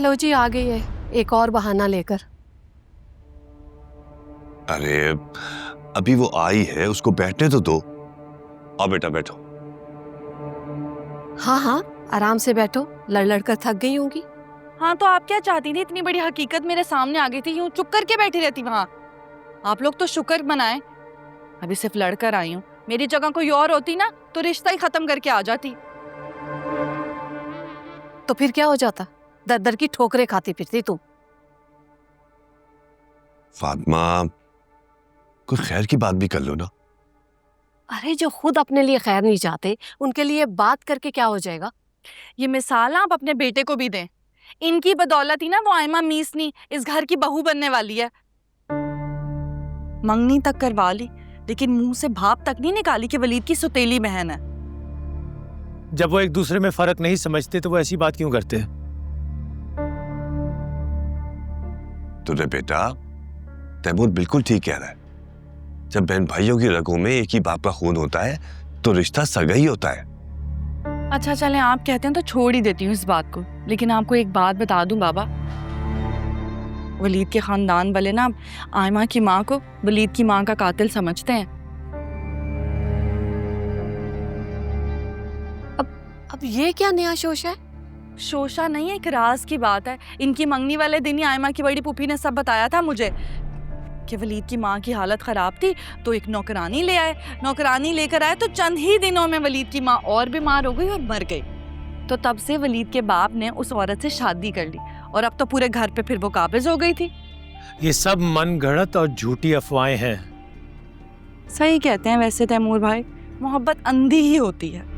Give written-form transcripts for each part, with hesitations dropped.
लो जी, आ गई है एक और बहाना लेकर। अरे अभी वो आई है, उसको बैठने तो दो। आओ बेटा बैठो। हाँ हाँ, आराम से बैठो, लड़ लड़ कर थक गई होंगी। हाँ तो आप क्या चाहती थी? इतनी बड़ी हकीकत मेरे सामने आ गई थी, यूं चुप करके बैठी रहती वहां। आप लोग तो शुक्र मनाएं, अभी सिर्फ लड़कर आई हूँ। मेरी जगह कोई और होती ना तो रिश्ता ही खत्म करके आ जाती। तो फिर क्या हो जाता? दर दर की ठोकरें खाती फिरती तुम। फातिमा, कोई खैर की बात भी कर लो ना। अरे जो खुद अपने लिए खैर नहीं चाहते, उनके लिए बात करके क्या हो जाएगा? ये मिसाल आप अपने बेटे को भी दें। इनकी बदौलत ही ना वो आयमा मीसनी इस घर की बहू बनने वाली है। मंगनी तक करवा ली, लेकिन मुंह से भाप तक नहीं निकाली कि वलीद की सुतेली बहन है। जब वो एक दूसरे में फर्क नहीं समझते तो वो ऐसी बात क्यों करते हैं? तुझे बेटा, तैमूर बिल्कुल ठीक कह रहा है। जब बहन भाइयों की रगों में एक ही बाप का खून होता है तो रिश्ता सगा ही होता है। अच्छा चलें, आप कहते हैं तो छोड़ ही देती हूँ इस बात को, लेकिन आपको एक बात बता दूं बाबा, वलीद के खानदान वाले ना आयमा की माँ को वलीद की माँ का कातिल समझते हैं। अब ये क्या नया शोशा है? शोशा नहीं है, एक राज की बात है। इनकी मंगनी वाले दिन ही आयमा की बड़ी पुफी ने सब बताया था मुझे कि वलीद की माँ की हालत खराब थी तो एक नौकरानी ले आए। नौकरानी लेकर आए तो चंद ही दिनों में वलीद की माँ और बीमार हो गई और मर गई। तो तब से वलीद के बाप ने उस औरत से शादी कर ली और अब तो पूरे घर पे फिर वो काबिज हो गई थी। ये सब मनगढ़ंत और झूठी अफवाहें हैं। सही कहते हैं वैसे तैमूर भाई, मोहब्बत अंधी ही होती है।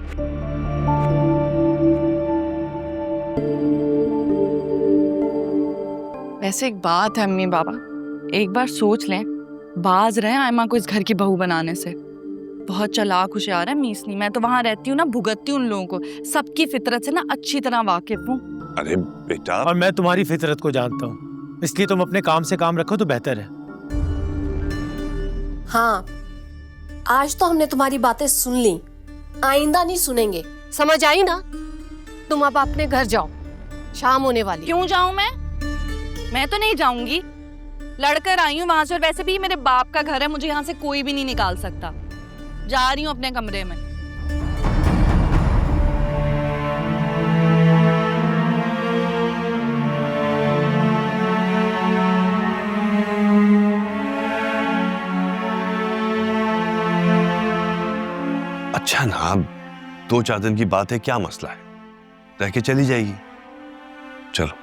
वैसे एक बात है अम्मी बाबा, एक बार सोच लें, बाज रहे आयमा को इस घर की बहू बनाने से। बहुत चालाक होशियार है मीसनी। मैं तो वहां रहती हूँ ना, भुगतती हूँ उन लोगों को, सबकी फितरत से ना अच्छी तरह वाकिफ हूँ। अरे बेटा, और मैं तुम्हारी फितरत को जानता हूँ, इसलिए तुम अपने काम से काम रखो तो बेहतर है। हाँ, आज तो हमने तुम्हारी बातें सुन ली, आइंदा नहीं सुनेंगे, समझ आई ना? तुम अब अपने घर जाओ, शाम होने वाली। क्यों जाऊं मैं तो नहीं जाऊंगी। लड़कर आई हूँ वहां से, और वैसे भी मेरे बाप का घर है, मुझे यहाँ से कोई भी नहीं निकाल सकता। जा रही हूँ अपने कमरे में। अच्छा ना, 2-4 दिन की बात है, क्या मसला है, रह के चली जाएगी। चलो।